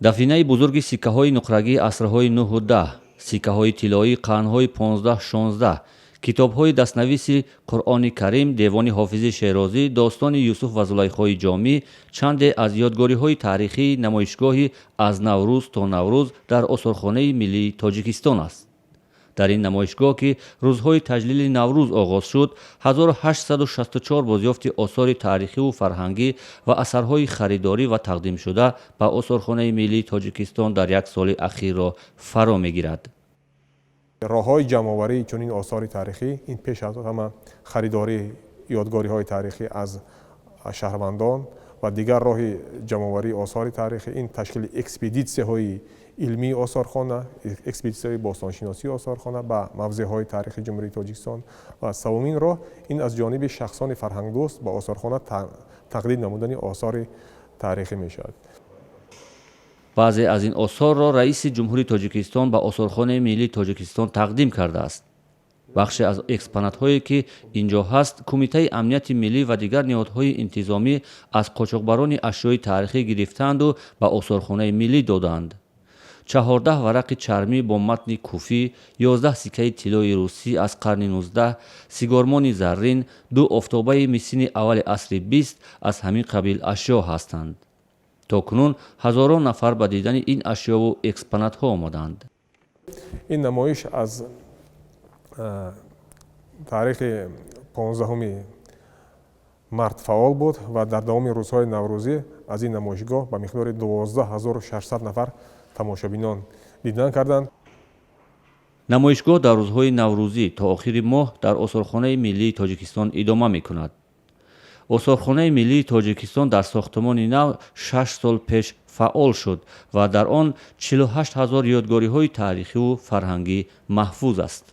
дафинаи бузурги сиккаҳои нуқрагии асрҳои 9-10, сиккаҳои тиллоии қарнҳои 15-16, китобҳои дастнависи Қуръони Карим, девони Ҳофизи Шерозӣ, достони Юсуф ва Зулайхои Ҷомӣ, чанде аз ёдгориҳои таърихии намоишгоҳи «Аз Наврӯз то Наврӯз» дар Осорхонаи Миллии Тоҷикистон аст. дар ин намоишгоҳ ки рӯзҳои таҷлили Наврӯз оғоз шуд, 1864 бозёфти осори таърихиву фарҳангӣ ва асарҳои харидорӣ ва тақдимшуда ба Осорхонаи Миллии Тоҷикистон дар як соли ахирро фаро мегирад. роҳҳои ҷамъоварии чунин осори таърихӣ ин пеш аз ҳама харидории ёдгориҳои таърихӣ аз шаҳрвандон ва дигар роҳи ҷамъоварии осори таърихӣ ин ташкили экспедитсияҳои илмии осорхона, экспедитсияҳои бостоншиносии осорхона ба мавзеъҳои таърихи ҷумҳурии Тоҷикистон ва савумин роҳ ин аз ҷониби шахсони фарҳангдӯст ба осорхона тақдим намудани осори таърихӣ мешавад. баъзе аз ин осорро раиси ҷумҳурии Тоҷикистон ба Осорхонаи Миллии Тоҷикистон тақдим кардааст. бахше аз экспонатҳое ки инҷо ҳаст, Кумитаи амнияти миллӣ ва дигар ниҳодҳои интизомӣ аз қочоқбарони ашёи таърихӣ гирифтанду ба Осорхонаи Миллӣ доданд. 14 варақи чармӣ бо матни куфӣ, 11 сиккаи тиллои русӣ аз қарни 19, сигормони заррин, 2 офтобаи мисини аввали асри 20 аз ҳамин қабил ашё ҳастанд. то кунун ҳазорон нафар ба дидани ин ашёву экспонатҳо омаданд. ин намоиш аз таърихи 15 март фаъол буд ва дар давоми рӯзҳои наврӯзӣ аз ин намоишгоҳ ба миқдори 12600 нафар тамошобинон дидан карданд. намоишгоҳ дар рӯзҳои наврӯзӣ то охири моҳ дар Осорхонаи Миллии Тоҷикистон идома мекунад. Осорхонаи Миллии Тоҷикистон дар сохтмони нав 6 сол пеш фаъол шуд ва дар он 48 000 ёдгориҳои таърихиву фарҳангӣ маҳфуз аст.